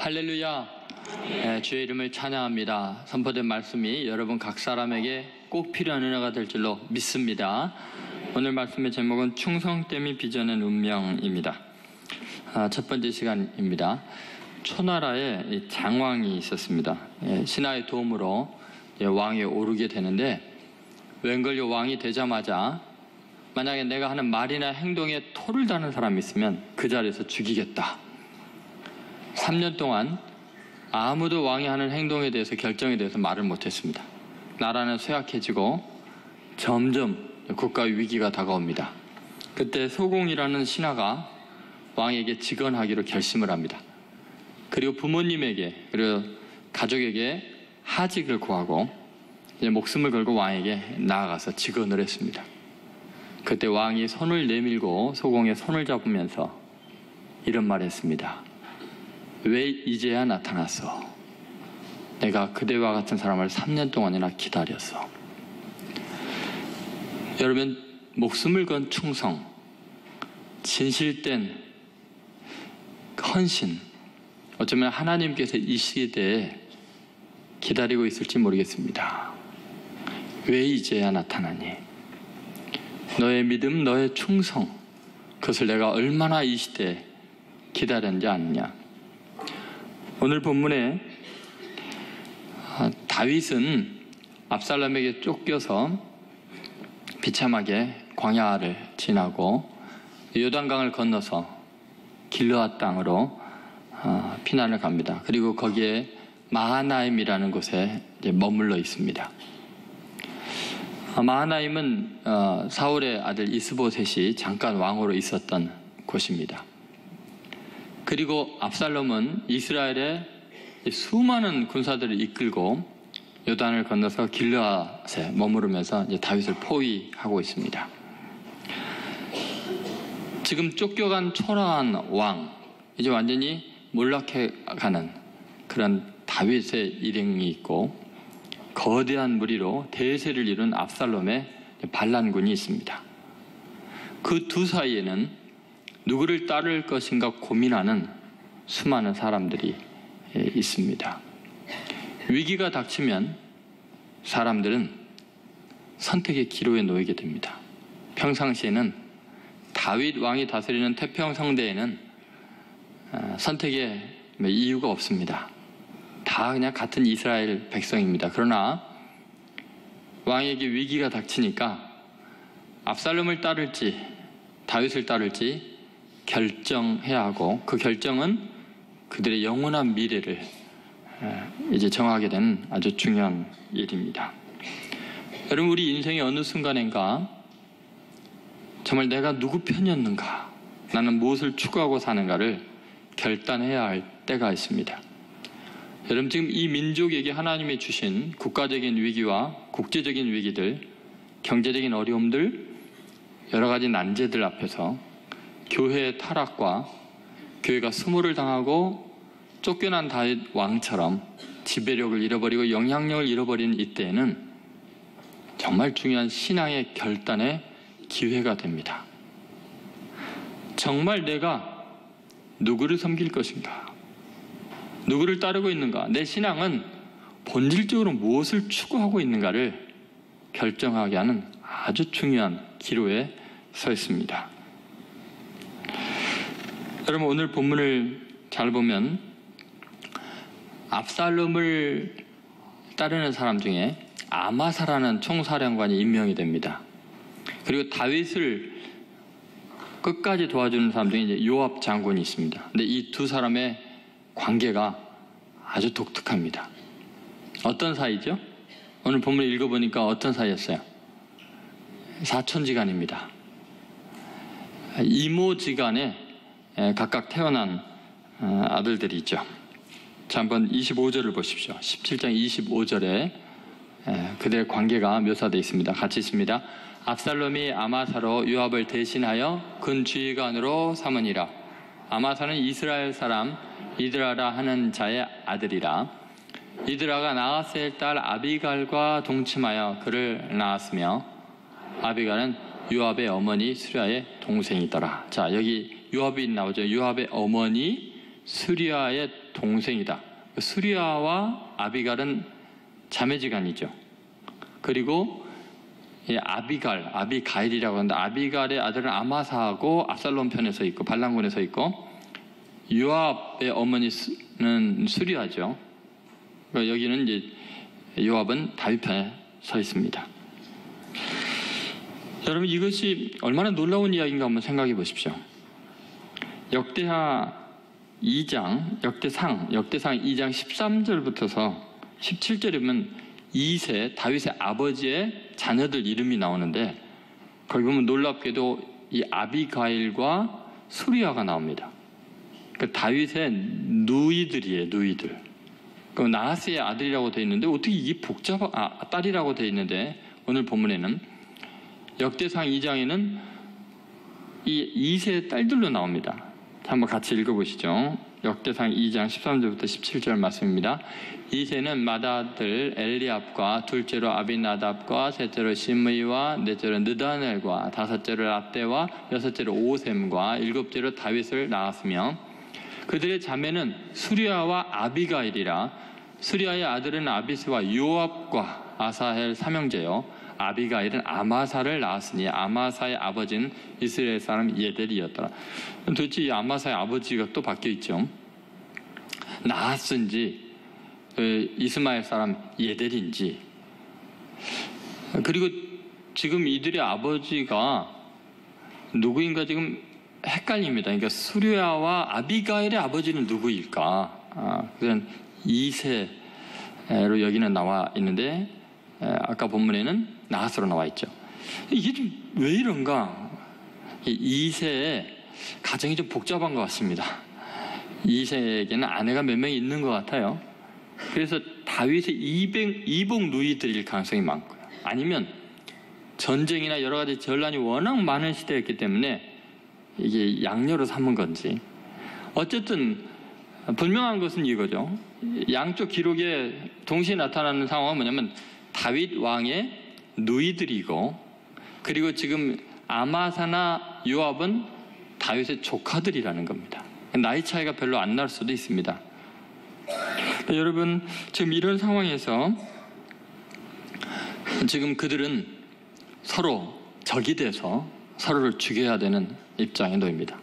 할렐루야. 주의 이름을 찬양합니다. 선포된 말씀이 여러분 각 사람에게 꼭 필요한 은혜가 될 줄로 믿습니다. 오늘 말씀의 제목은 충성됨이 빚어낸 운명입니다. 첫 번째 시간입니다. 초나라에 장왕이 있었습니다. 신하의 도움으로 왕에 오르게 되는데, 웬걸요, 왕이 되자마자 만약에 내가 하는 말이나 행동에 토를 다는 사람이 있으면 그 자리에서 죽이겠다. 3년 동안 아무도 왕이 하는 행동에 대해서, 결정에 대해서 말을 못했습니다. 나라는 쇠약해지고 점점 국가의 위기가 다가옵니다. 그때 소공이라는 신하가 왕에게 직언하기로 결심을 합니다. 그리고 부모님에게, 그리고 가족에게 하직을 구하고 이제 목숨을 걸고 왕에게 나아가서 직언을 했습니다. 그때 왕이 손을 내밀고 소공의 손을 잡으면서 이런 말을 했습니다. 왜 이제야 나타났어? 내가 그대와 같은 사람을 3년 동안이나 기다렸어. 여러분, 목숨을 건 충성, 진실된 헌신, 어쩌면 하나님께서 이 시대에 기다리고 있을지 모르겠습니다. 왜 이제야 나타나니? 너의 믿음, 너의 충성, 그것을 내가 얼마나 이 시대에 기다렸는지 아느냐? 오늘 본문에 다윗은 압살롬에게 쫓겨서 비참하게 광야를 지나고 요단강을 건너서 길르앗 땅으로 피난을 갑니다. 그리고 거기에 마하나임이라는 곳에 이제 머물러 있습니다. 마하나임은 사울의 아들 이스보셋이 잠깐 왕으로 있었던 곳입니다. 그리고 압살롬은 이스라엘의 수많은 군사들을 이끌고 요단을 건너서 길르앗에 머무르면서 이제 다윗을 포위하고 있습니다. 지금 쫓겨간 초라한 왕, 이제 완전히 몰락해가는 그런 다윗의 일행이 있고, 거대한 무리로 대세를 이룬 압살롬의 반란군이 있습니다. 그 두 사이에는 누구를 따를 것인가 고민하는 수많은 사람들이 있습니다. 위기가 닥치면 사람들은 선택의 기로에 놓이게 됩니다. 평상시에는 다윗 왕이 다스리는 태평성대에는 선택의 이유가 없습니다. 다 그냥 같은 이스라엘 백성입니다. 그러나 왕에게 위기가 닥치니까 압살롬을 따를지 다윗을 따를지 결정해야 하고, 그 결정은 그들의 영원한 미래를 이제 정하게 되는 아주 중요한 일입니다. 여러분, 우리 인생의 어느 순간인가 정말 내가 누구 편이었는가, 나는 무엇을 추구하고 사는가를 결단해야 할 때가 있습니다. 여러분, 지금 이 민족에게 하나님이 주신 국가적인 위기와 국제적인 위기들, 경제적인 어려움들, 여러 가지 난제들 앞에서 교회의 타락과 교회가 수모를 당하고 쫓겨난 다윗 왕처럼 지배력을 잃어버리고 영향력을 잃어버린 이때에는 정말 중요한 신앙의 결단의 기회가 됩니다. 정말 내가 누구를 섬길 것인가? 누구를 따르고 있는가? 내 신앙은 본질적으로 무엇을 추구하고 있는가를 결정하게 하는 아주 중요한 기로에 서 있습니다. 여러분, 오늘 본문을 잘 보면 압살롬을 따르는 사람 중에 아마사라는 총사령관이 임명이 됩니다. 그리고 다윗을 끝까지 도와주는 사람 중에 이제 요압 장군이 있습니다. 근데 이 두 사람의 관계가 아주 독특합니다. 어떤 사이죠? 오늘 본문을 읽어보니까 어떤 사이였어요? 사촌지간입니다. 이모지간에 각각 태어난 아들들이 있죠. 자, 한번 25절을 보십시오. 17장 25절에 그들의 관계가 묘사되어 있습니다. 같이 있습니다. 압살롬이 아마사로 요압을 대신하여 근주의관으로 삼으니라. 아마사는 이스라엘 사람 이드라라 하는 자의 아들이라. 이드라가 나하스의 딸 아비갈과 동침하여 그를 낳았으며, 아비갈은 요압의 어머니 수리아의 동생이더라. 자, 여기 요압이 나오죠. 요압의 어머니 수리아의 동생이다. 수리아와 아비갈은 자매지간이죠. 그리고 아비가일이라고 하는데 아비갈의 아들은 아마사하고 압살롬 편에 서 있고 반란군에 서 있고 요압의 어머니는 수리아죠. 여기는 이제 요압은 다윗 편에 서 있습니다. 여러분 이것이 얼마나 놀라운 이야기인가 한번 생각해 보십시오. 역대상 2장 13절부터서 17절에 보면 이세 다윗의 아버지의 자녀들 이름이 나오는데 거기 보면 놀랍게도 이 아비가일과 수리아가 나옵니다. 그 다윗의 누이들이에요. 누이들. 그 나하스의 아들이라고 되어 있는데 어떻게 이게 딸이라고 되어 있는데 오늘 본문에는 역대상 2장에는 이 이세의 딸들로 나옵니다. 한번 같이 읽어보시죠. 역대상 2장 13절부터 17절 말씀입니다. 이세는 맏아들 엘리압과 둘째로 아비나답과 셋째로 시므이와 넷째로 느다넬과 다섯째로 랍대와 여섯째로 오셈과 일곱째로 다윗을 낳았으며 그들의 자매는 수리아와 아비가일이라. 수리아의 아들은 아비스와 요압과 아사헬 삼형제요 아비가일은 아마사를 낳았으니 아마사의 아버지는 이스라엘 사람 예델이었더라. 도대체 이 아마사의 아버지가 또 바뀌어 있죠. 나하스인지 이스마엘 사람 예델인지. 그리고 지금 이들의 아버지가 누구인가 지금 헷갈립니다. 그러니까 수리아와 아비가일의 아버지는 누구일까? 그건 이세로 여기는 나와 있는데 아까 본문에는 나하스로 나와 있죠. 이게 좀 왜 이런가? 이세의 가정이 좀 복잡한 것 같습니다. 이세에게는 아내가 몇 명이 있는 것 같아요. 그래서 다윗의 이복 누이들일 가능성이 많고요. 아니면 전쟁이나 여러 가지 전란이 워낙 많은 시대였기 때문에 이게 양녀로 삼은 건지. 어쨌든 분명한 것은 이거죠. 양쪽 기록에 동시에 나타나는 상황은 뭐냐면 다윗 왕의 누이들이고 그리고 지금 아마사나 요압은 다윗의 조카들이라는 겁니다. 나이 차이가 별로 안 날 수도 있습니다. 여러분 지금 이런 상황에서 지금 그들은 서로 적이 돼서 서로를 죽여야 되는 입장에 놓입니다.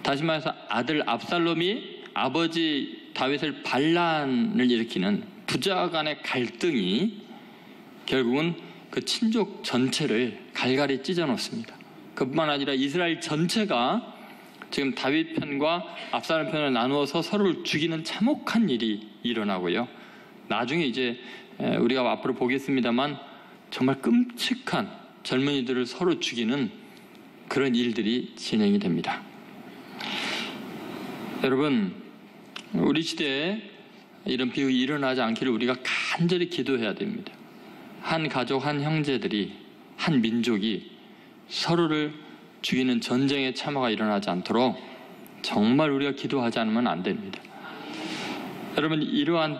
다시 말해서 아들 압살롬이 아버지 다윗을 반란을 일으키는 부자 간의 갈등이 결국은 그 친족 전체를 갈갈이 찢어 놓습니다. 그뿐만 아니라 이스라엘 전체가 지금 다윗 편과 압살롬 편을 나누어서 서로를 죽이는 참혹한 일이 일어나고요. 나중에 이제 우리가 앞으로 보겠습니다만 정말 끔찍한 젊은이들을 서로 죽이는 그런 일들이 진행이 됩니다. 여러분 우리 시대에 이런 비극이 일어나지 않기를 우리가 간절히 기도해야 됩니다. 한 가족, 한 형제들이, 한 민족이 서로를 죽이는 전쟁의 참화가 일어나지 않도록 정말 우리가 기도하지 않으면 안 됩니다. 여러분 이러한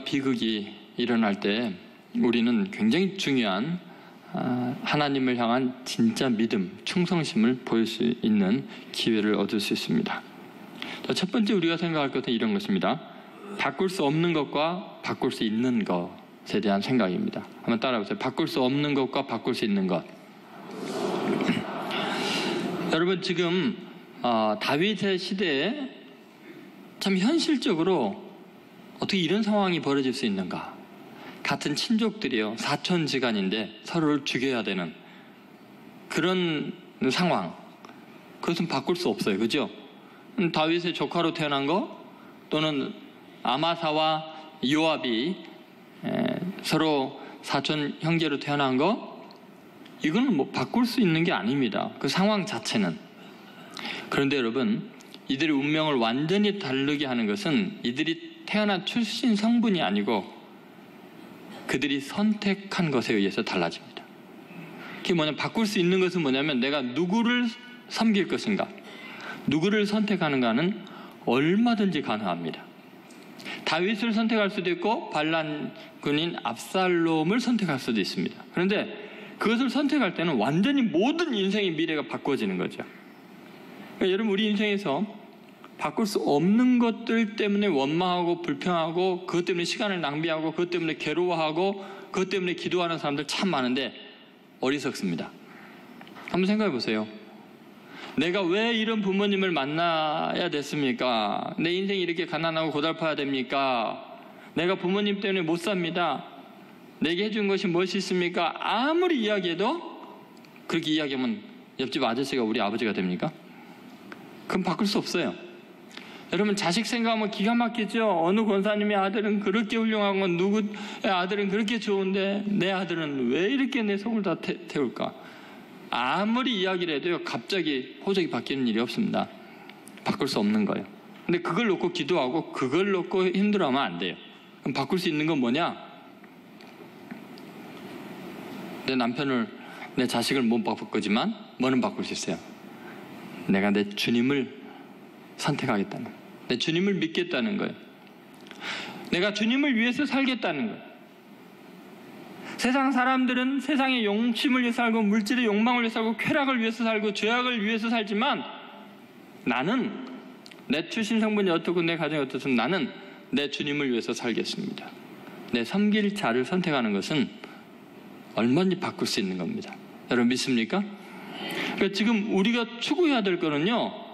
비극이 일어날 때 우리는 굉장히 중요한 하나님을 향한 진짜 믿음, 충성심을 보일 수 있는 기회를 얻을 수 있습니다. 첫 번째 우리가 생각할 것은 이런 것입니다. 바꿀 수 없는 것과 바꿀 수 있는 것에 대한 생각입니다. 한번 따라해보세요. 바꿀 수 없는 것과 바꿀 수 있는 것. 여러분 지금 다윗의 시대에 참 현실적으로 어떻게 이런 상황이 벌어질 수 있는가? 같은 친족들이요, 사촌지간인데 서로를 죽여야 되는 그런 상황. 그것은 바꿀 수 없어요, 그죠? 다윗의 조카로 태어난 거, 또는 아마사와 요압이 서로 사촌 형제로 태어난 거, 이거는 뭐 바꿀 수 있는 게 아닙니다. 그 상황 자체는. 그런데 여러분, 이들의 운명을 완전히 다르게 하는 것은 이들이 태어난 출신 성분이 아니고 그들이 선택한 것에 의해서 달라집니다. 그게 뭐냐면 바꿀 수 있는 것은 뭐냐면 내가 누구를 섬길 것인가, 누구를 선택하는가는 얼마든지 가능합니다. 다윗을 선택할 수도 있고 반란군인 압살롬을 선택할 수도 있습니다. 그런데 그것을 선택할 때는 완전히 모든 인생의 미래가 바꿔지는 거죠. 그러니까 여러분 우리 인생에서 바꿀 수 없는 것들 때문에 원망하고 불평하고 그것 때문에 시간을 낭비하고 그것 때문에 괴로워하고 그것 때문에 기도하는 사람들 참 많은데 어리석습니다. 한번 생각해 보세요. 내가 왜 이런 부모님을 만나야 됐습니까? 내 인생이 이렇게 가난하고 고달파야 됩니까? 내가 부모님 때문에 못 삽니다. 내게 해준 것이 무엇이 있습니까? 아무리 이야기해도 그렇게 이야기하면 옆집 아저씨가 우리 아버지가 됩니까? 그럼 바꿀 수 없어요. 여러분, 자식 생각하면 기가 막히죠. 어느 권사님의 아들은 그렇게 훌륭하고 누구의 아들은 그렇게 좋은데 내 아들은 왜 이렇게 내 속을 다 태울까? 아무리 이야기를 해도요, 갑자기 호적이 바뀌는 일이 없습니다. 바꿀 수 없는 거예요. 근데 그걸 놓고 기도하고 그걸 놓고 힘들어하면 안 돼요. 그럼 바꿀 수 있는 건 뭐냐? 내 남편을, 내 자식을 못 바꿀 거지만 뭐는 바꿀 수 있어요. 내가 내 주님을 선택하겠다는 거예요. 내 주님을 믿겠다는 거예요. 내가 주님을 위해서 살겠다는 거예요. 세상 사람들은 세상의 욕심을 위해서 살고 물질의 욕망을 위해서 살고 쾌락을 위해서 살고 죄악을 위해서 살지만 나는 내 출신 성분이 어떻고 내 가정이 어떻든 나는 내 주님을 위해서 살겠습니다. 내 섬길 자를 선택하는 것은 얼마든지 바꿀 수 있는 겁니다. 여러분 믿습니까? 그러니까 지금 우리가 추구해야 될 거는요,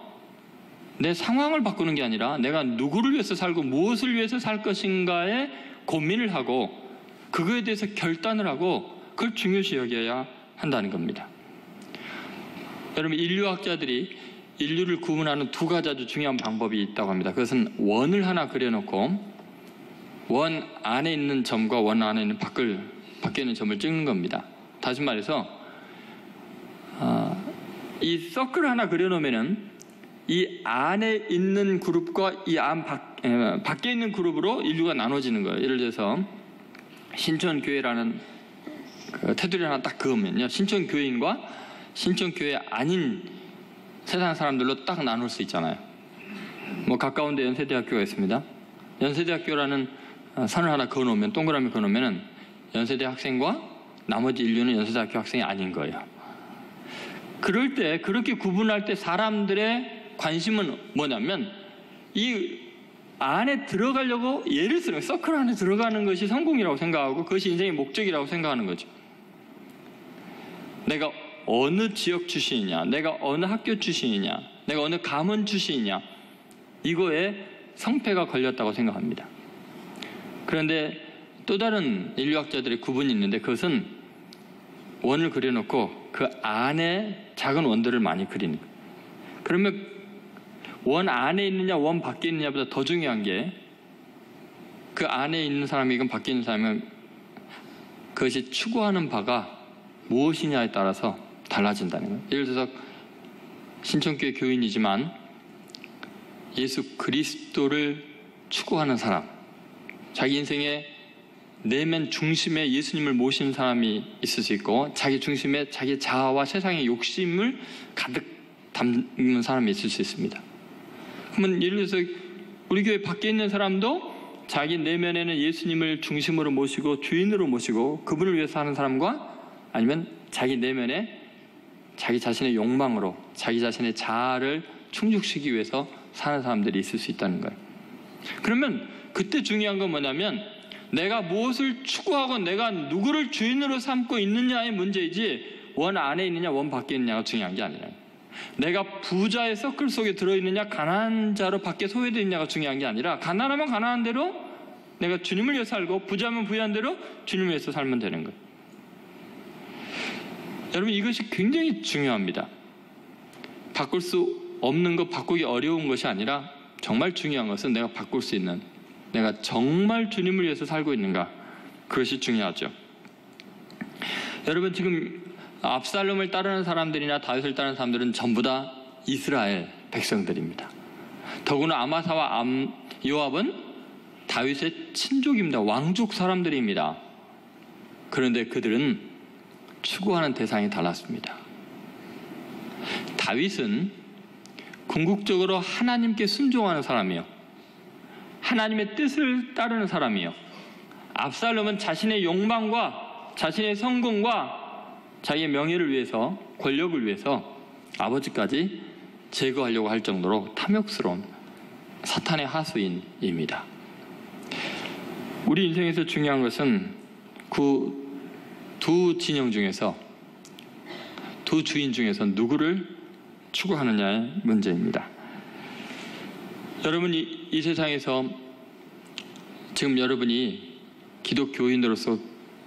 내 상황을 바꾸는 게 아니라 내가 누구를 위해서 살고 무엇을 위해서 살 것인가에 고민을 하고 그거에 대해서 결단을 하고 그걸 중요시 여겨야 한다는 겁니다. 여러분, 인류학자들이 인류를 구분하는 두 가지 아주 중요한 방법이 있다고 합니다. 그것은 원을 하나 그려놓고 원 안에 있는 점과 원 안에 있는 밖에 있는 점을 찍는 겁니다. 다시 말해서 이 서클 하나 그려놓으면은 이 안에 있는 그룹과 이 밖에 있는 그룹으로 인류가 나눠지는 거예요. 예를 들어서 신천교회라는 테두리 하나 딱 그으면요, 신천교회인과 신천교회 아닌 세상 사람들로 딱 나눌 수 있잖아요. 뭐 가까운데 연세대학교가 있습니다. 연세대학교라는 선을 하나 그어놓으면, 동그라미 그어놓으면은 연세대 학생과 나머지 인류는 연세대학교 학생이 아닌 거예요. 그럴 때, 그렇게 구분할 때 사람들의 관심은 뭐냐면 이 안에 들어가려고, 예를 들어 서클 안에 들어가는 것이 성공이라고 생각하고 그것이 인생의 목적이라고 생각하는 거죠. 내가 어느 지역 출신이냐, 내가 어느 학교 출신이냐, 내가 어느 가문 출신이냐, 이거에 성패가 걸렸다고 생각합니다. 그런데 또 다른 인류학자들의 구분이 있는데 그것은 원을 그려놓고 그 안에 작은 원들을 많이 그리는 거예요. 그러면 원 안에 있느냐 원 밖에 있느냐보다 더 중요한 게 그 안에 있는 사람이건 밖에 있는 사람이건 그것이 추구하는 바가 무엇이냐에 따라서 달라진다는 거예요. 예를 들어서 신천교회 교인이지만 예수 그리스도를 추구하는 사람, 자기 인생의 내면 중심에 예수님을 모시는 사람이 있을 수 있고 자기 중심에 자기 자아와 세상의 욕심을 가득 담는 사람이 있을 수 있습니다. 그러면 예를 들어서 우리 교회 밖에 있는 사람도 자기 내면에는 예수님을 중심으로 모시고 주인으로 모시고 그분을 위해서 하는 사람과, 아니면 자기 내면에 자기 자신의 욕망으로 자기 자신의 자아를 충족시키기 위해서 사는 사람들이 있을 수 있다는 거예요. 그러면 그때 중요한 건 뭐냐면 내가 무엇을 추구하고 내가 누구를 주인으로 삼고 있느냐의 문제이지 원 안에 있느냐 원 밖에 있느냐가 중요한 게 아니라, 내가 부자의 서클 속에 들어있느냐 가난한 자로 밖에 소외되어 있느냐가 중요한 게 아니라, 가난하면 가난한 대로 내가 주님을 위해서 살고 부자면 부자한 대로 주님을 위해서 살면 되는 거예요. 여러분, 이것이 굉장히 중요합니다. 바꿀 수 없는 것, 바꾸기 어려운 것이 아니라 정말 중요한 것은 내가 바꿀 수 있는, 내가 정말 주님을 위해서 살고 있는가, 그것이 중요하죠. 여러분, 지금 압살롬을 따르는 사람들이나 다윗을 따르는 사람들은 전부 다 이스라엘 백성들입니다. 더구나 아마사와 요압은 다윗의 친족입니다. 왕족 사람들입니다. 그런데 그들은 추구하는 대상이 달랐습니다. 다윗은 궁극적으로 하나님께 순종하는 사람이요, 하나님의 뜻을 따르는 사람이요. 압살롬은 자신의 욕망과 자신의 성공과 자기의 명예를 위해서, 권력을 위해서 아버지까지 제거하려고 할 정도로 탐욕스러운 사탄의 하수인입니다. 우리 인생에서 중요한 것은 그 두 진영 중에서, 두 주인 중에서 누구를 추구하느냐의 문제입니다. 여러분이 이 세상에서 지금 여러분이 기독교인으로서,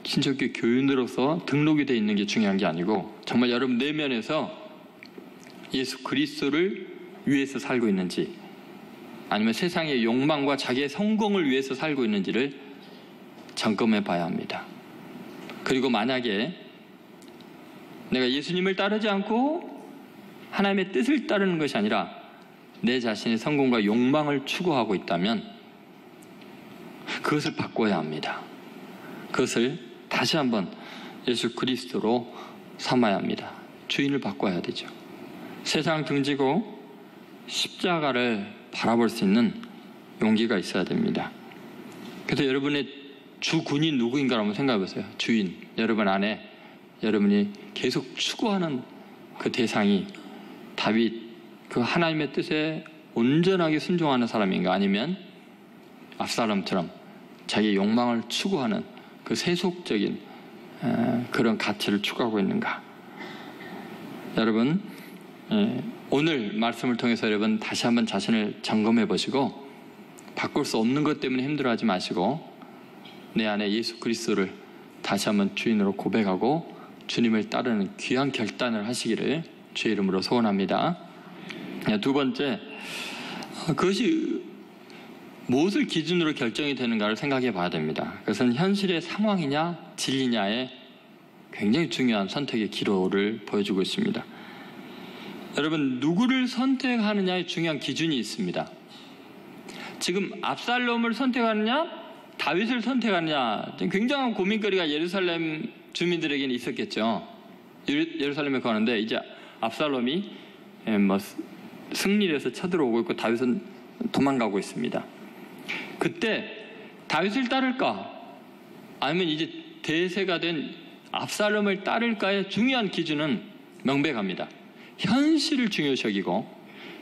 신천교 교인으로서 등록이 되어 있는 게 중요한 게 아니고, 정말 여러분 내면에서 예수 그리스도를 위해서 살고 있는지, 아니면 세상의 욕망과 자기의 성공을 위해서 살고 있는지를 점검해 봐야 합니다. 그리고 만약에 내가 예수님을 따르지 않고 하나님의 뜻을 따르는 것이 아니라 내 자신의 성공과 욕망을 추구하고 있다면 그것을 바꿔야 합니다. 그것을 다시 한번 예수 그리스도로 삼아야 합니다. 주인을 바꿔야 되죠. 세상 등지고 십자가를 바라볼 수 있는 용기가 있어야 됩니다. 그래서 여러분의 주군이 누구인가 한번 생각해 보세요. 주인, 여러분 안에 여러분이 계속 추구하는 그 대상이 다윗, 그 하나님의 뜻에 온전하게 순종하는 사람인가, 아니면 압살롬처럼 자기의 욕망을 추구하는 그 세속적인 그런 가치를 추구하고 있는가. 여러분, 오늘 말씀을 통해서 여러분 다시 한번 자신을 점검해 보시고, 바꿀 수 없는 것 때문에 힘들어하지 마시고 내 안에 예수 그리스도를 다시 한번 주인으로 고백하고 주님을 따르는 귀한 결단을 하시기를 주의 이름으로 소원합니다. 두 번째, 그것이 무엇을 기준으로 결정이 되는가를 생각해 봐야 됩니다. 그것은 현실의 상황이냐 진리냐의 굉장히 중요한 선택의 기로를 보여주고 있습니다. 여러분, 누구를 선택하느냐의 중요한 기준이 있습니다. 지금 압살롬을 선택하느냐 다윗을 선택하느냐, 굉장한 고민거리가 예루살렘 주민들에게는 있었겠죠. 예루살렘에 가는데 이제 압살롬이 승리를 해서 쳐들어오고 있고 다윗은 도망가고 있습니다. 그때 다윗을 따를까, 아니면 이제 대세가 된 압살롬을 따를까의 중요한 기준은 명백합니다. 현실을 중요시 여기고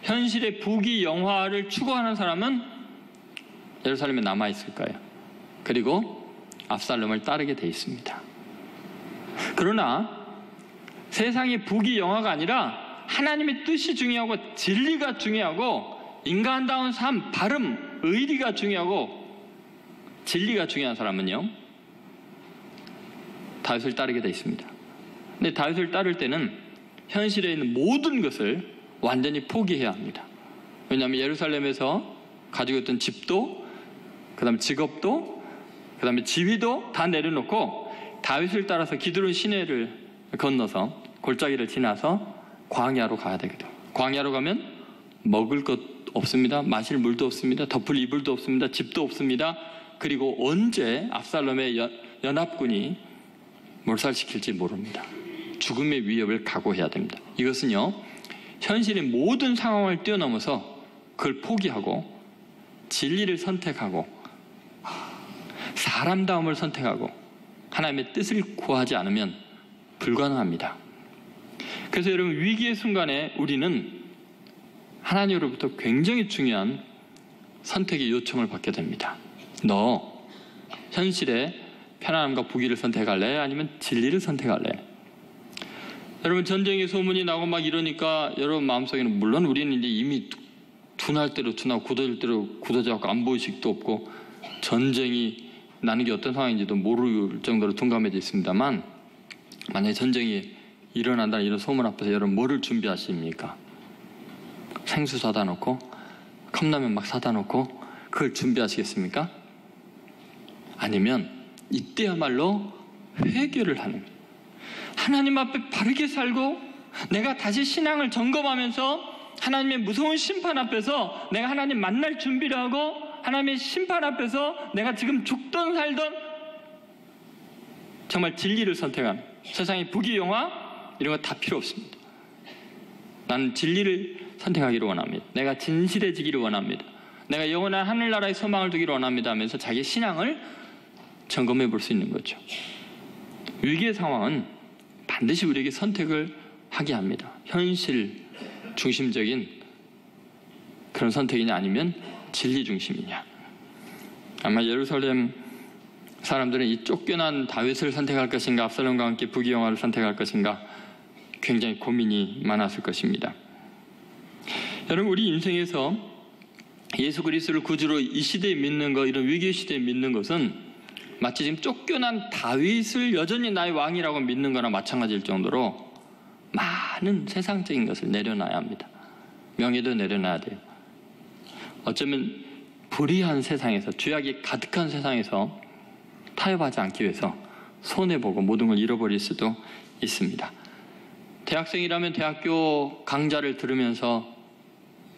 현실의 부귀 영화를 추구하는 사람은 예루살렘에 남아있을 거예요. 그리고 압살롬을 따르게 돼 있습니다. 그러나 세상의 부귀 영화가 아니라 하나님의 뜻이 중요하고 진리가 중요하고 인간다운 삶, 바름, 의리가 중요하고 진리가 중요한 사람은요, 다윗을 따르게 돼 있습니다. 근데 다윗을 따를 때는 현실에 있는 모든 것을 완전히 포기해야 합니다. 왜냐하면 예루살렘에서 가지고 있던 집도, 그 다음에 직업도, 그 다음에 지위도 다 내려놓고 다윗을 따라서 기드론 시내를 건너서 골짜기를 지나서 광야로 가야 되거든요. 광야로 가면 먹을 것 없습니다. 마실 물도 없습니다. 덮을 이불도 없습니다. 집도 없습니다. 그리고 언제 압살롬의 연합군이 몰살시킬지 모릅니다. 죽음의 위협을 각오해야 됩니다. 이것은요, 현실의 모든 상황을 뛰어넘어서 그걸 포기하고 진리를 선택하고 사람다움을 선택하고 하나님의 뜻을 구하지 않으면 불가능합니다. 그래서 여러분, 위기의 순간에 우리는 하나님으로부터 굉장히 중요한 선택의 요청을 받게 됩니다. 너 현실의 편안함과 부귀를 선택할래? 아니면 진리를 선택할래? 여러분, 전쟁의 소문이 나고 막 이러니까 여러분 마음속에는, 물론 우리는 이제 이미 둔할 대로 둔하고 굳어질 대로 굳어져갖고 안보의식도 없고 전쟁이 나는 게 어떤 상황인지도 모를 정도로 둔감해져 있습니다만, 만약에 전쟁이 일어난다는 이런 소문 앞에서 여러분 뭐를 준비하십니까? 생수 사다 놓고 컵라면 막 사다 놓고 그걸 준비하시겠습니까? 아니면 이때야말로 회개를 하는, 하나님 앞에 바르게 살고 내가 다시 신앙을 점검하면서 하나님의 무서운 심판 앞에서 내가 하나님 만날 준비를 하고 하나님의 심판 앞에서 내가 지금 죽던 살던 정말 진리를 선택한, 세상의 부귀 영화 이런 거 다 필요 없습니다. 나는 진리를 선택하기를 원합니다. 내가 진실해지기를 원합니다. 내가 영원한 하늘나라의 소망을 두기를 원합니다 하면서 자기 신앙을 점검해 볼 수 있는 거죠. 위기의 상황은 반드시 우리에게 선택을 하게 합니다. 현실 중심적인 그런 선택이냐 아니면 진리 중심이냐? 아마 예루살렘 사람들은 이 쫓겨난 다윗을 선택할 것인가, 압살롬과 함께 부귀영화를 선택할 것인가 굉장히 고민이 많았을 것입니다. 여러분, 우리 인생에서 예수 그리스도를 구주로 이 시대에 믿는 것, 이런 위기 시대에 믿는 것은 마치 지금 쫓겨난 다윗을 여전히 나의 왕이라고 믿는 거나 마찬가지일 정도로 많은 세상적인 것을 내려놔야 합니다. 명예도 내려놔야 돼요. 어쩌면 불의한 세상에서, 죄악이 가득한 세상에서 타협하지 않기 위해서 손해보고 모든 걸 잃어버릴 수도 있습니다. 대학생이라면 대학교 강좌를 들으면서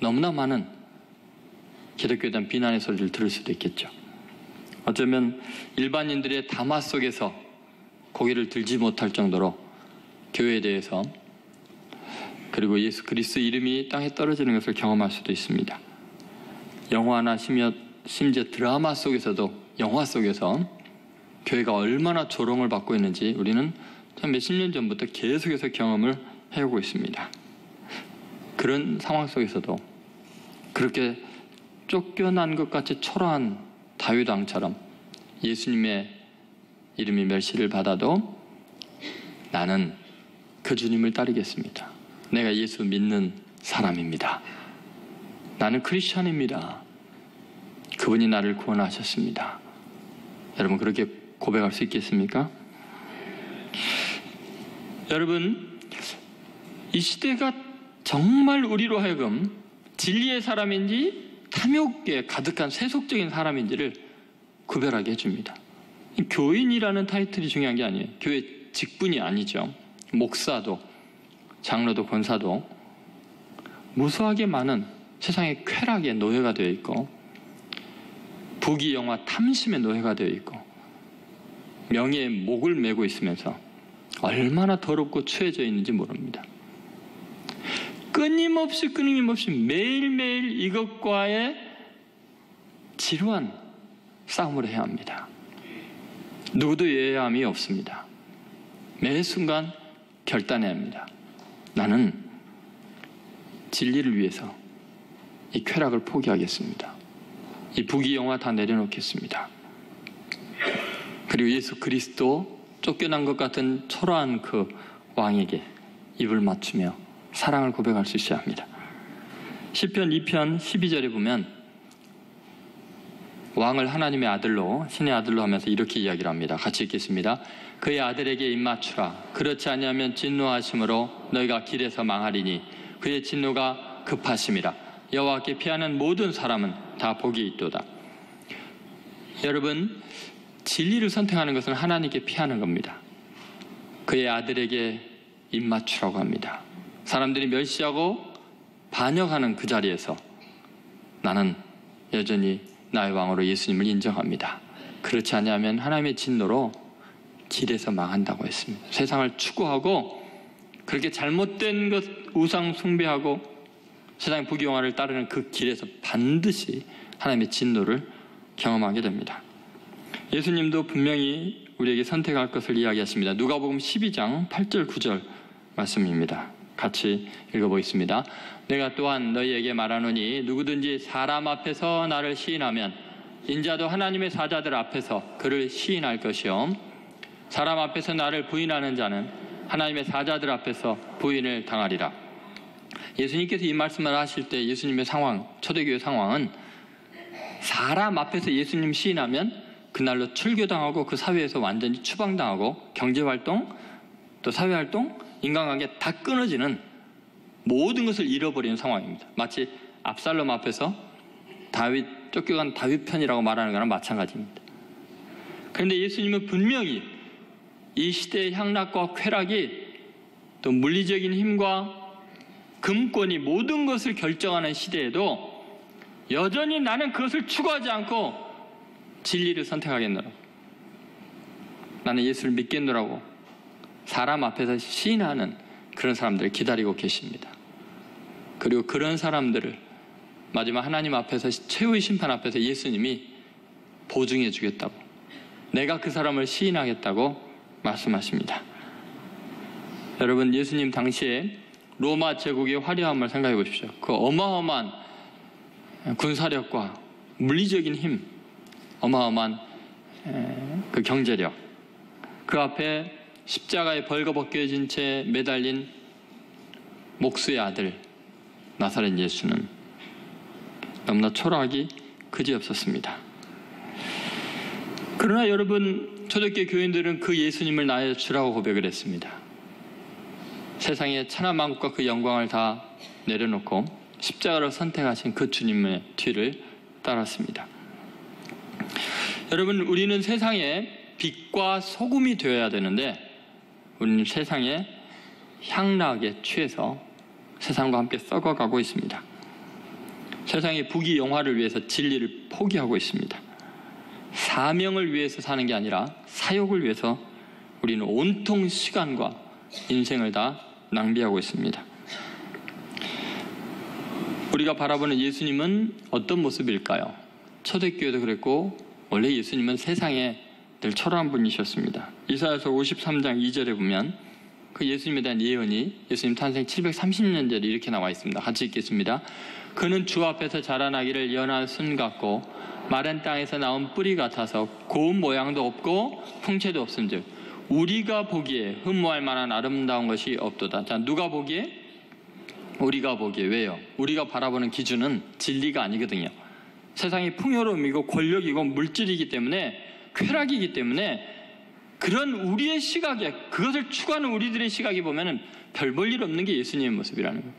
너무나 많은 기독교에 대한 비난의 소리를 들을 수도 있겠죠. 어쩌면 일반인들의 담화 속에서 고개를 들지 못할 정도로 교회에 대해서, 그리고 예수 그리스도 이름이 땅에 떨어지는 것을 경험할 수도 있습니다. 영화나 심지어 드라마 속에서도, 영화 속에서 교회가 얼마나 조롱을 받고 있는지 우리는 몇십 년 전부터 계속해서 경험을 해오고 있습니다. 그런 상황 속에서도 그렇게 쫓겨난 것 같이 초라한 다윗 왕처럼 예수님의 이름이 멸시를 받아도 나는 그 주님을 따르겠습니다. 내가 예수 믿는 사람입니다. 나는 크리스찬입니다. 그분이 나를 구원하셨습니다. 여러분, 그렇게 고백할 수 있겠습니까? 여러분, 이 시대가 정말 우리로 하여금 진리의 사람인지 탐욕에 가득한 세속적인 사람인지를 구별하게 해줍니다. 교인이라는 타이틀이 중요한 게 아니에요. 교회 직분이 아니죠. 목사도 장로도 권사도 무수하게 많은 세상의 쾌락의 노예가 되어 있고, 부귀영화 탐심의 노예가 되어 있고, 명예의 목을 메고 있으면서 얼마나 더럽고 추해져 있는지 모릅니다. 끊임없이 매일매일 이것과의 지루한 싸움을 해야 합니다. 누구도 예외함이 없습니다. 매 순간 결단해야 합니다. 나는 진리를 위해서 이 쾌락을 포기하겠습니다. 이 부귀영화 다 내려놓겠습니다. 그리고 예수 그리스도, 쫓겨난 것 같은 초라한 그 왕에게 입을 맞추며 사랑을 고백할 수 있어야 합니다. 시편 2편 12절에 보면 왕을 하나님의 아들로, 신의 아들로 하면서 이렇게 이야기를 합니다. 같이 읽겠습니다. 그의 아들에게 입맞추라. 그렇지 아니하면 진노하심으로 너희가 길에서 망하리니 그의 진노가 급하심이라. 여호와께 피하는 모든 사람은 다 복이 있도다. 여러분, 진리를 선택하는 것은 하나님께 피하는 겁니다. 그의 아들에게 입맞추라고 합니다. 사람들이 멸시하고 반역하는 그 자리에서 나는 여전히 나의 왕으로 예수님을 인정합니다. 그렇지 않으면 하나님의 진노로 길에서 망한다고 했습니다. 세상을 추구하고 그렇게 잘못된 것, 우상 숭배하고 세상의 부귀영화를 따르는 그 길에서 반드시 하나님의 진노를 경험하게 됩니다. 예수님도 분명히 우리에게 선택할 것을 이야기하십니다. 누가복음 12장 8절 9절 말씀입니다. 같이 읽어보겠습니다. 내가 또한 너희에게 말하노니 누구든지 사람 앞에서 나를 시인하면 인자도 하나님의 사자들 앞에서 그를 시인할 것이요 사람 앞에서 나를 부인하는 자는 하나님의 사자들 앞에서 부인을 당하리라. 예수님께서 이 말씀을 하실 때 예수님의 상황, 초대교회 상황은 사람 앞에서 예수님 시인하면 그날로 출교당하고 그 사회에서 완전히 추방당하고 경제활동, 또 사회활동, 인간관계 다 끊어지는 모든 것을 잃어버리는 상황입니다. 마치 압살롬 앞에서 쫓겨간 다윗 편이라고 말하는 거랑 마찬가지입니다. 그런데 예수님은 분명히 이 시대의 향락과 쾌락이 또 물리적인 힘과 금권이 모든 것을 결정하는 시대에도 여전히 나는 그것을 추구하지 않고 진리를 선택하겠노라고, 나는 예수를 믿겠노라고 사람 앞에서 시인하는 그런 사람들을 기다리고 계십니다. 그리고 그런 사람들을 마지막 하나님 앞에서, 최후의 심판 앞에서 예수님이 보증해 주겠다고, 내가 그 사람을 시인하겠다고 말씀하십니다. 여러분, 예수님 당시에 로마 제국의 화려함을 생각해 보십시오. 그 어마어마한 군사력과 물리적인 힘, 어마어마한 그 경제력, 그 앞에 십자가에 벌거벗겨진 채 매달린 목수의 아들 나사렛 예수는 너무나 초라하기 그지없었습니다. 그러나 여러분, 초대교회 교인들은 그 예수님을 나의 주라고 고백을 했습니다. 세상의 천하만국과 그 영광을 다 내려놓고 십자가를 선택하신 그 주님의 뒤를 따랐습니다. 여러분, 우리는 세상의 빛과 소금이 되어야 되는데 우리는 세상의 향락에 취해서 세상과 함께 썩어가고 있습니다. 세상의 부귀영화를 위해서 진리를 포기하고 있습니다. 사명을 위해서 사는 게 아니라 사욕을 위해서 우리는 온통 시간과 인생을 다 낭비하고 있습니다. 우리가 바라보는 예수님은 어떤 모습일까요? 초대교회도 그랬고 원래 예수님은 세상에 늘 초라한 분이셨습니다. 이사야서 53장 2절에 보면 그 예수님에 대한 예언이 예수님 탄생 730년 전에 이렇게 나와 있습니다. 같이 읽겠습니다. 그는 주 앞에서 자라나기를 연한 순 같고 마른 땅에서 나온 뿌리 같아서 고운 모양도 없고 풍채도 없음즉 우리가 보기에 흠모할 만한 아름다운 것이 없도다. 자, 누가 보기에? 우리가 보기에. 왜요? 우리가 바라보는 기준은 진리가 아니거든요. 세상이 풍요로움이고 권력이고 물질이기 때문에, 쾌락이기 때문에 그런 우리의 시각에, 그것을 추구하는 우리들의 시각이 보면은 별 볼 일 없는 게 예수님의 모습이라는 거예요.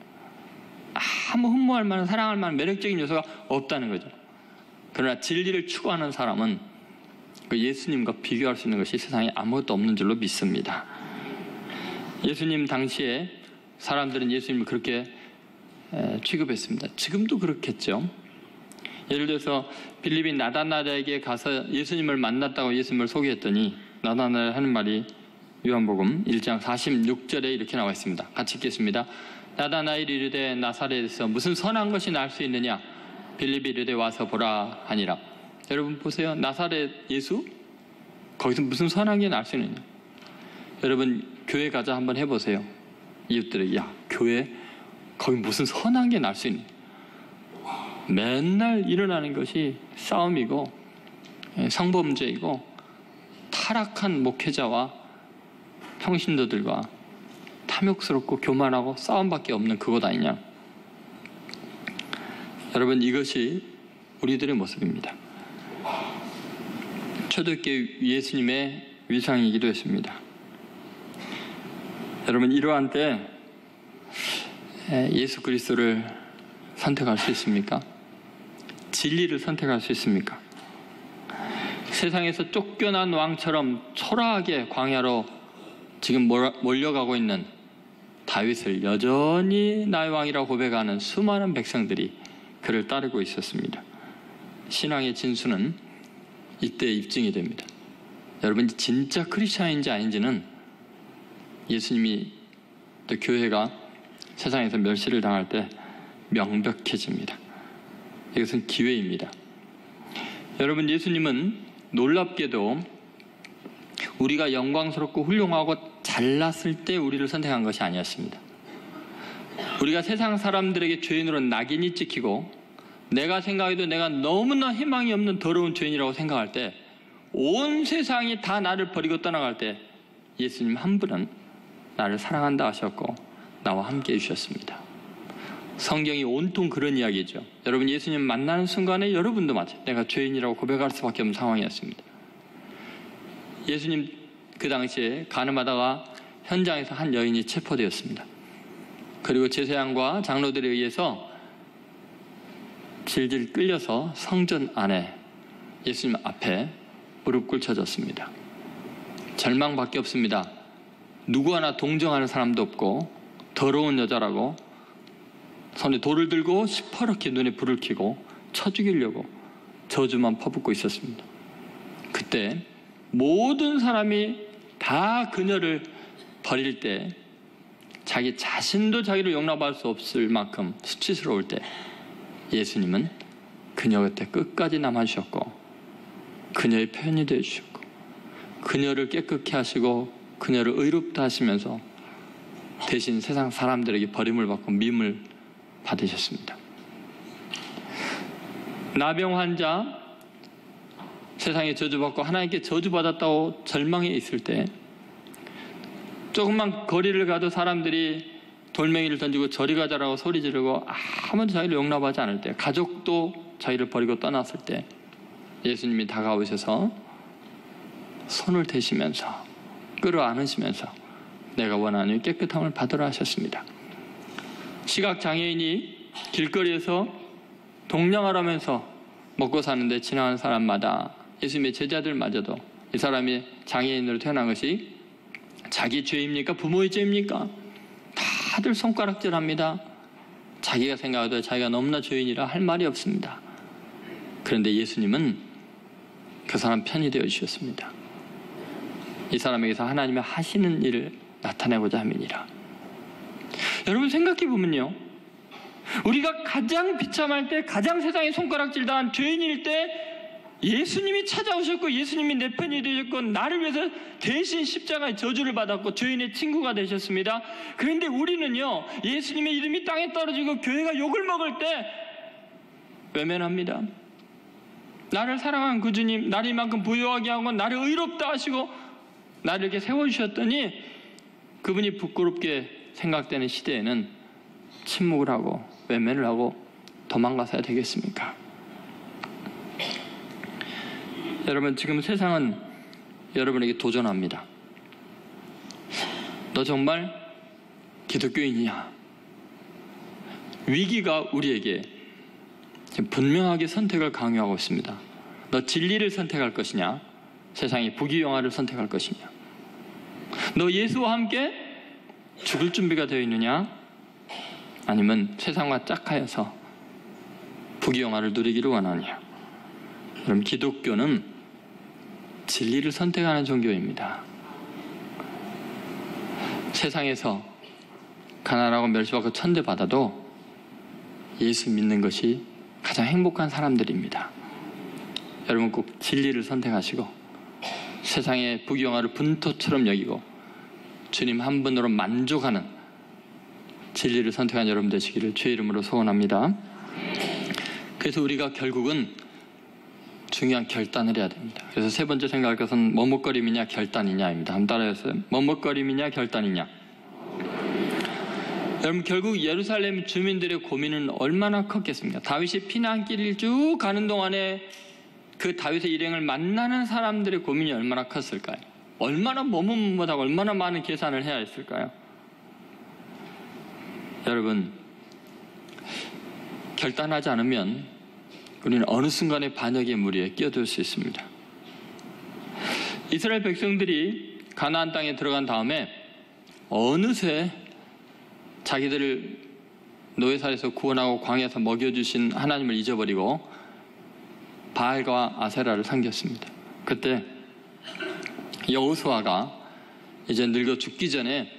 아무 흠모할 만한, 사랑할 만한 매력적인 요소가 없다는 거죠. 그러나 진리를 추구하는 사람은 그 예수님과 비교할 수 있는 것이 세상에 아무것도 없는 줄로 믿습니다. 예수님 당시에 사람들은 예수님을 그렇게 취급했습니다. 지금도 그렇겠죠. 예를 들어서 빌립이 나다나엘에게 가서 예수님을 만났다고 예수님을 소개했더니 나다나엘 하는 말이 요한복음 1장 46절에 이렇게 나와 있습니다. 같이 읽겠습니다. 나다나엘이 이르되 나사렛에서 무슨 선한 것이 날 수 있느냐? 빌립이 이르되 와서 보라 하니라. 여러분 보세요. 나사렛 예수? 거기서 무슨 선한 게 날 수 있느냐? 여러분 교회 가자 한번 해보세요. 이웃들에게, 야, 교회 거기 무슨 선한 게 날 수 있느냐? 맨날 일어나는 것이 싸움이고 성범죄이고 타락한 목회자와 평신도들과 탐욕스럽고 교만하고 싸움밖에 없는 그곳 아니냐? 여러분, 이것이 우리들의 모습입니다. 초대교회 예수님의 위상이기도 했습니다. 여러분, 이러한 때 예수 그리스도를 선택할 수 있습니까? 진리를 선택할 수 있습니까? 세상에서 쫓겨난 왕처럼 초라하게 광야로 지금 몰려가고 있는 다윗을 여전히 나의 왕이라고 고백하는 수많은 백성들이 그를 따르고 있었습니다. 신앙의 진수는 이때 입증이 됩니다. 여러분, 진짜 크리스찬인지 아닌지는 예수님이 또 교회가 세상에서 멸시를 당할 때 명백해집니다. 이것은 기회입니다. 여러분, 예수님은 놀랍게도 우리가 영광스럽고 훌륭하고 잘났을 때 우리를 선택한 것이 아니었습니다. 우리가 세상 사람들에게 죄인으로 낙인이 찍히고 내가 생각해도 내가 너무나 희망이 없는 더러운 죄인이라고 생각할 때, 온 세상이 다 나를 버리고 떠나갈 때 예수님 한 분은 나를 사랑한다 하셨고 나와 함께 해주셨습니다. 성경이 온통 그런 이야기죠. 여러분, 예수님 만나는 순간에 여러분도 마찬가지, 내가 죄인이라고 고백할 수밖에 없는 상황이었습니다. 예수님 그 당시에 가늠하다가 현장에서 한 여인이 체포되었습니다. 그리고 제사장과 장로들에 의해서 질질 끌려서 성전 안에 예수님 앞에 무릎 꿇혀졌습니다. 절망밖에 없습니다. 누구 하나 동정하는 사람도 없고 더러운 여자라고 손에 돌을 들고 시퍼렇게 눈에 불을 켜고 쳐 죽이려고 저주만 퍼붓고 있었습니다. 그때 모든 사람이 다 그녀를 버릴 때, 자기 자신도 자기를 용납할 수 없을 만큼 수치스러울 때 예수님은 그녀 곁에 끝까지 남아주셨고 그녀의 편이 되어주셨고 그녀를 깨끗게 하시고 그녀를 의롭다 하시면서 대신 세상 사람들에게 버림을 받고 미움을 받으셨습니다. 나병 환자, 세상에 저주받고 하나님께 저주받았다고 절망해 있을 때, 조금만 거리를 가도 사람들이 돌멩이를 던지고 저리 가자라고 소리 지르고 아무도 자기를 용납하지 않을 때, 가족도 자기를 버리고 떠났을 때 예수님이 다가오셔서 손을 대시면서 끌어안으시면서 내가 원하는 깨끗함을 받으라 하셨습니다. 시각장애인이 길거리에서 동냥하라면서 먹고 사는데 지나가는 사람마다, 예수님의 제자들마저도 이 사람이 장애인으로 태어난 것이 자기 죄입니까? 부모의 죄입니까? 다들 손가락질합니다. 자기가 생각해도 자기가 너무나 죄인이라 할 말이 없습니다. 그런데 예수님은 그 사람 편이 되어 주셨습니다. 이 사람에게서 하나님의 하시는 일을 나타내고자 함이니라. 여러분 생각해 보면요, 우리가 가장 비참할 때, 가장 세상에 손가락질 당한 죄인일 때 예수님이 찾아오셨고, 예수님이 내 편이 되셨고, 나를 위해서 대신 십자가의 저주를 받았고 죄인의 친구가 되셨습니다. 그런데 우리는요, 예수님의 이름이 땅에 떨어지고 교회가 욕을 먹을 때 외면합니다. 나를 사랑한 그 주님, 나를 이만큼 부유하게 하고 나를 의롭다 하시고 나를 이렇게 세워주셨더니 그분이 부끄럽게 생각되는 시대에는 침묵을 하고 외면을 하고 도망가서야 되겠습니까? 여러분, 지금 세상은 여러분에게 도전합니다. 너 정말 기독교인이냐? 위기가 우리에게 지금 분명하게 선택을 강요하고 있습니다. 너 진리를 선택할 것이냐? 세상의 부귀영화를 선택할 것이냐? 너 예수와 함께 죽을 준비가 되어 있느냐? 아니면 세상과 짝하여서 부귀영화를 누리기를 원하느냐? 그럼 기독교는 진리를 선택하는 종교입니다. 세상에서 가난하고 멸시받고 천대받아도 예수 믿는 것이 가장 행복한 사람들입니다. 여러분 꼭 진리를 선택하시고 세상의 부귀영화를 분토처럼 여기고 주님 한 분으로 만족하는 진리를 선택한 여러분 되시기를 주의 이름으로 소원합니다. 그래서 우리가 결국은 중요한 결단을 해야 됩니다. 그래서 세 번째 생각할 것은 머뭇거림이냐 결단이냐입니다. 한번 따라해보세요. 머뭇거림이냐 결단이냐. 여러분 결국 예루살렘 주민들의 고민은 얼마나 컸겠습니까? 다윗이 피난길을 쭉 가는 동안에 그 다윗의 일행을 만나는 사람들의 고민이 얼마나 컸을까요? 얼마나 머뭇머뭇하고 얼마나 많은 계산을 해야 했을까요? 여러분, 결단하지 않으면 우리는 어느 순간에 반역의 무리에 끼어들 수 있습니다. 이스라엘 백성들이 가나안 땅에 들어간 다음에 어느새 자기들을 노예살에서 구원하고 광야에서 먹여주신 하나님을 잊어버리고 바알과 아세라를 섬겼습니다. 그때 여호수아가 이제 늙어 죽기 전에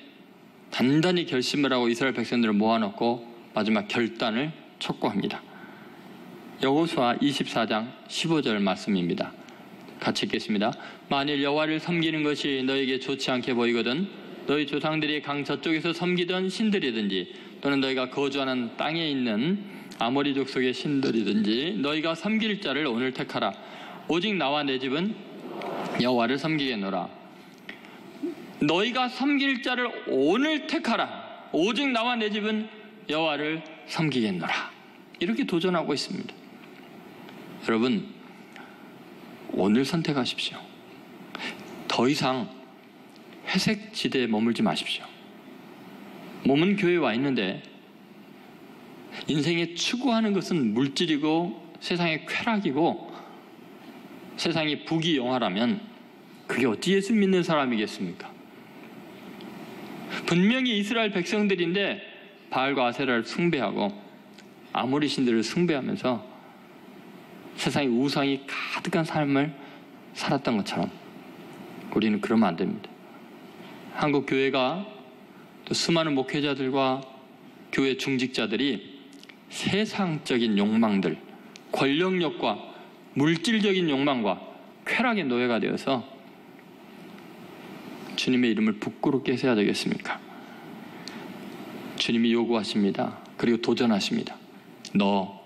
단단히 결심을 하고 이스라엘 백성들을 모아놓고 마지막 결단을 촉구합니다. 여호수아 24장 15절 말씀입니다. 같이 읽겠습니다. 만일 여호와를 섬기는 것이 너에게 좋지 않게 보이거든 너희 조상들이 강 저쪽에서 섬기던 신들이든지 또는 너희가 거주하는 땅에 있는 아모리 족속의 신들이든지 너희가 섬길 자를 오늘 택하라. 오직 나와 내 집은 여호와를 섬기겠노라. 너희가 섬길 자를 오늘 택하라. 오직 나와 내 집은 여호와를 섬기겠노라. 이렇게 도전하고 있습니다. 여러분, 오늘 선택하십시오. 더 이상 회색 지대에 머물지 마십시오. 몸은 교회에 와 있는데 인생에 추구하는 것은 물질이고 세상의 쾌락이고 세상이 부귀영화라면 그게 어찌 예수 믿는 사람이겠습니까? 분명히 이스라엘 백성들인데 바알과 아세라를 숭배하고 아모리 신들을 숭배하면서 세상의 우상이 가득한 삶을 살았던 것처럼 우리는 그러면 안 됩니다. 한국 교회가 또 수많은 목회자들과 교회 중직자들이 세상적인 욕망들, 권력욕과 물질적인 욕망과 쾌락의 노예가 되어서 주님의 이름을 부끄럽게 해서야 되겠습니까? 주님이 요구하십니다. 그리고 도전하십니다. 너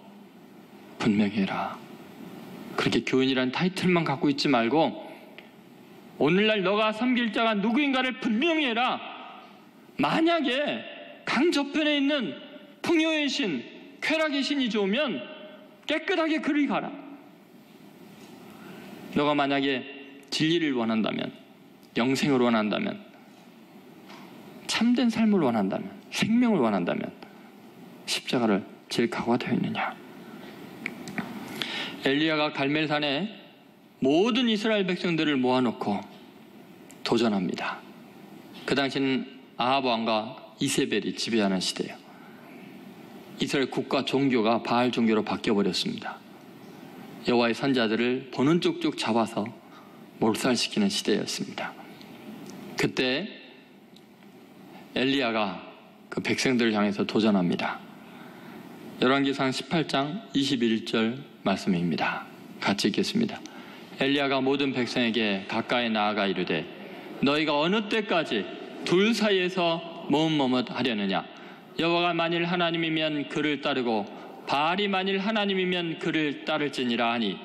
분명히 해라. 그렇게 교인이라는 타이틀만 갖고 있지 말고 오늘날 너가 섬길 자가 누구인가를 분명히 해라. 만약에 강저편에 있는 풍요의 신, 쾌락의 신이 좋으면 깨끗하게 그리 가라. 너가 만약에 진리를 원한다면, 영생을 원한다면, 참된 삶을 원한다면, 생명을 원한다면 십자가를 질 각오가 되어 있느냐. 엘리야가 갈멜산에 모든 이스라엘 백성들을 모아놓고 도전합니다. 그 당시는 아합 왕과 이세벨이 지배하는 시대예요. 이스라엘 국가 종교가 바알 종교로 바뀌어버렸습니다. 여호와의 선자들을 보는 쪽쪽 잡아서 몰살시키는 시대였습니다. 그때 엘리야가 그 백성들을 향해서 도전합니다. 열왕기상 18장 21절 말씀입니다. 같이 읽겠습니다. 엘리야가 모든 백성에게 가까이 나아가 이르되 너희가 어느 때까지 둘 사이에서 머뭇머뭇하려느냐. 여호와가 만일 하나님이면 그를 따르고 바알이 만일 하나님이면 그를 따를지니라 하니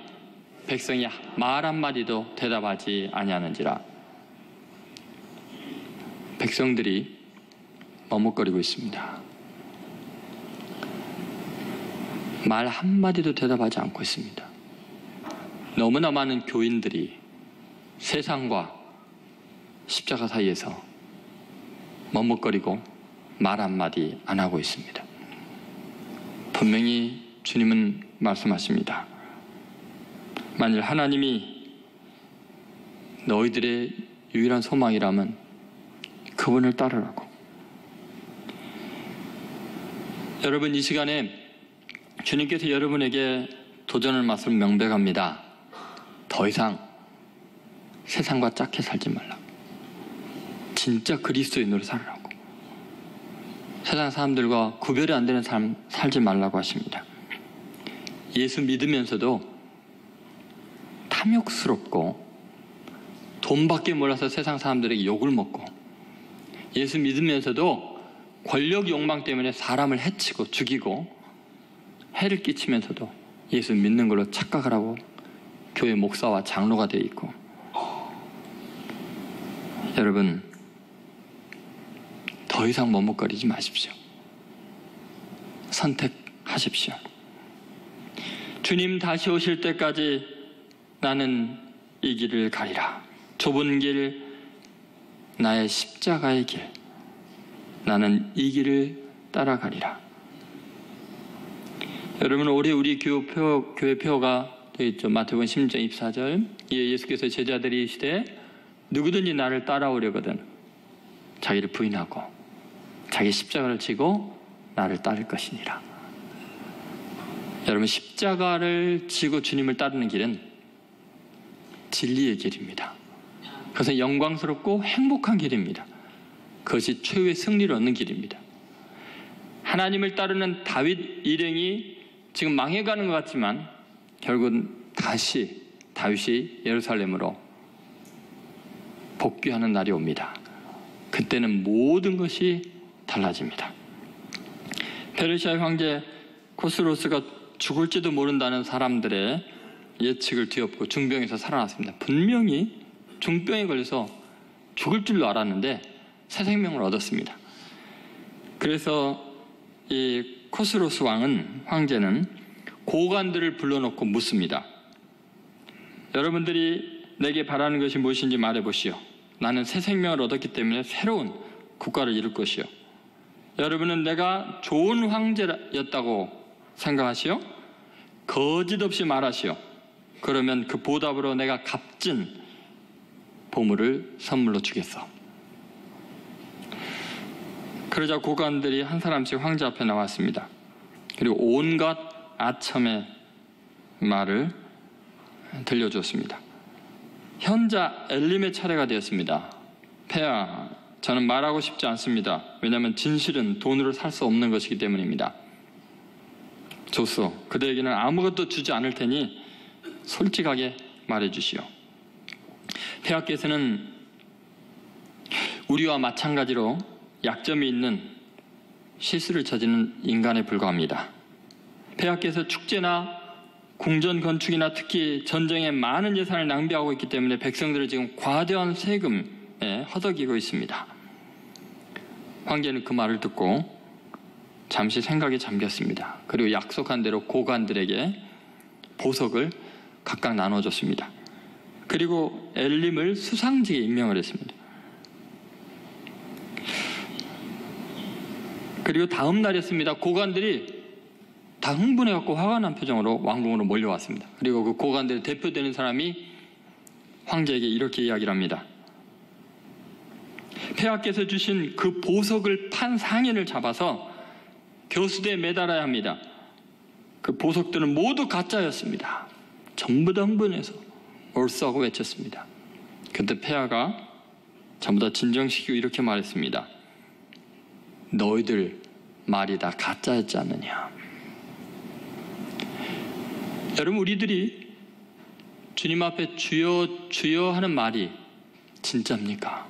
백성이 말 한마디도 대답하지 아니하는지라. 백성들이 머뭇거리고 있습니다. 말 한마디도 대답하지 않고 있습니다. 너무나 많은 교인들이 세상과 십자가 사이에서 머뭇거리고 말 한마디 안 하고 있습니다. 분명히 주님은 말씀하십니다. 만일 하나님이 너희들의 유일한 소망이라면 그분을 따르라고. 여러분, 이 시간에 주님께서 여러분에게 도전을 말씀 명백합니다. 더 이상 세상과 짝해 살지 말라고. 진짜 그리스도인으로 살으라고. 세상 사람들과 구별이 안 되는 삶 살지 말라고 하십니다. 예수 믿으면서도 탐욕스럽고 돈밖에 몰라서 세상 사람들에게 욕을 먹고, 예수 믿으면서도 권력 욕망 때문에 사람을 해치고 죽이고 해를 끼치면서도 예수 믿는 걸로 착각을 하고 교회 목사와 장로가 되어 있고, 여러분 더 이상 머뭇거리지 마십시오. 선택하십시오. 주님 다시 오실 때까지 나는 이 길을 가리라. 좁은 길, 나의 십자가의 길, 나는 이 길을 따라가리라. 여러분, 올해 우리 교회 표가 되어 있죠. 마태복음 16장 24절. 예수께서 제자들이 이르시되 누구든지 나를 따라오려거든 자기를 부인하고 자기 십자가를 지고 나를 따를 것이니라. 여러분, 십자가를 지고 주님을 따르는 길은 진리의 길입니다. 그것은 영광스럽고 행복한 길입니다. 그것이 최후의 승리를 얻는 길입니다. 하나님을 따르는 다윗 일행이 지금 망해가는 것 같지만 결국은 다시 다윗이 예루살렘으로 복귀하는 날이 옵니다. 그때는 모든 것이 달라집니다. 페르시아의 황제 코스로스가 죽을지도 모른다는 사람들의 예측을 뒤엎고 중병에서 살아났습니다. 분명히 중병에 걸려서 죽을 줄로 알았는데 새 생명을 얻었습니다. 그래서 이 코스로스 황제는 고관들을 불러놓고 묻습니다. 여러분들이 내게 바라는 것이 무엇인지 말해보시오. 나는 새 생명을 얻었기 때문에 새로운 국가를 이룰 것이요. 여러분은 내가 좋은 황제였다고 생각하시오? 거짓 없이 말하시오. 그러면 그 보답으로 내가 값진 보물을 선물로 주겠어. 그러자 고관들이 한 사람씩 황제 앞에 나왔습니다. 그리고 온갖 아첨의 말을 들려주었습니다. 현자 엘림의 차례가 되었습니다. 폐하, 저는 말하고 싶지 않습니다. 왜냐하면 진실은 돈으로 살 수 없는 것이기 때문입니다. 좋소. 그대에게는 아무것도 주지 않을 테니 솔직하게 말해주시오. 폐하께서는 우리와 마찬가지로 약점이 있는 실수를 저지르는 인간에 불과합니다. 폐하께서 축제나 궁전 건축이나 특히 전쟁에 많은 예산을 낭비하고 있기 때문에 백성들을 지금 과대한 세금에 허덕이고 있습니다. 황제는 그 말을 듣고 잠시 생각에 잠겼습니다. 그리고 약속한 대로 고관들에게 보석을 각각 나눠줬습니다. 그리고 엘림을 수상직에 임명을 했습니다. 그리고 다음 날이었습니다. 고관들이 다 흥분해갖고 화가 난 표정으로 왕궁으로 몰려왔습니다. 그리고 그 고관들의 대표되는 사람이 황제에게 이렇게 이야기를 합니다. 폐하께서 주신 그 보석을 판 상인을 잡아서 교수대에 매달아야 합니다. 그 보석들은 모두 가짜였습니다. 전부 다 흥분해서 옳소하고 외쳤습니다. 그때 폐하가 전부 다 진정시키고 이렇게 말했습니다. 너희들 말이 다 가짜였지 않느냐. 여러분, 우리들이 주님 앞에 주여 주여 하는 말이 진짜입니까?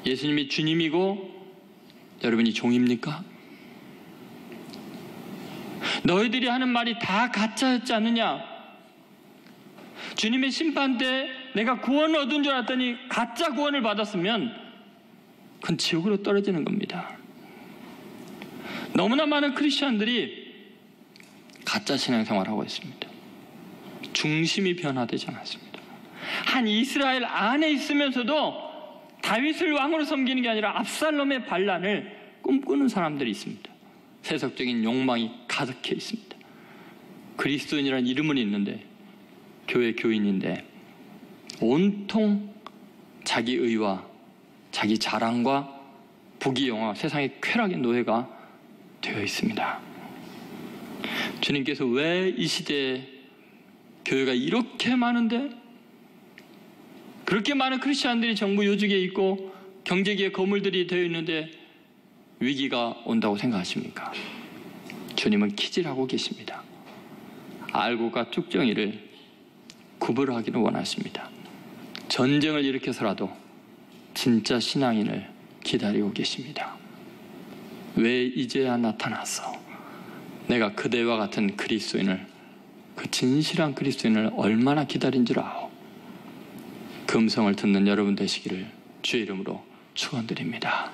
예수님이 주님이고 여러분이 종입니까? 너희들이 하는 말이 다 가짜였지 않느냐? 주님의 심판 때 내가 구원을 얻은 줄 알았더니 가짜 구원을 받았으면 그건 지옥으로 떨어지는 겁니다. 너무나 많은 크리스천들이 가짜 신앙생활을 하고 있습니다. 중심이 변화되지 않았습니다. 한 이스라엘 안에 있으면서도 다윗을 왕으로 섬기는 게 아니라 압살롬의 반란을 꿈꾸는 사람들이 있습니다. 세속적인 욕망이 가득해 있습니다. 그리스도인이라는 이름은 있는데 교회 교인인데 온통 자기 의와 자기 자랑과 부귀영화, 세상의 쾌락의 노예가 되어 있습니다. 주님께서 왜 이 시대에 교회가 이렇게 많은데 그렇게 많은 크리스찬들이 정부 요직에 있고 경제기의 거물들이 되어 있는데 위기가 온다고 생각하십니까? 주님은 키질하고 계십니다. 알고가 쭉정이를 구별하기를 원하십니다. 전쟁을 일으켜서라도 진짜 신앙인을 기다리고 계십니다. 왜 이제야 나타났어? 내가 그대와 같은 그리스도인을, 그 진실한 그리스도인을 얼마나 기다린 줄 아오. 그 음성을 듣는 여러분 되시기를 주의 이름으로 축원드립니다.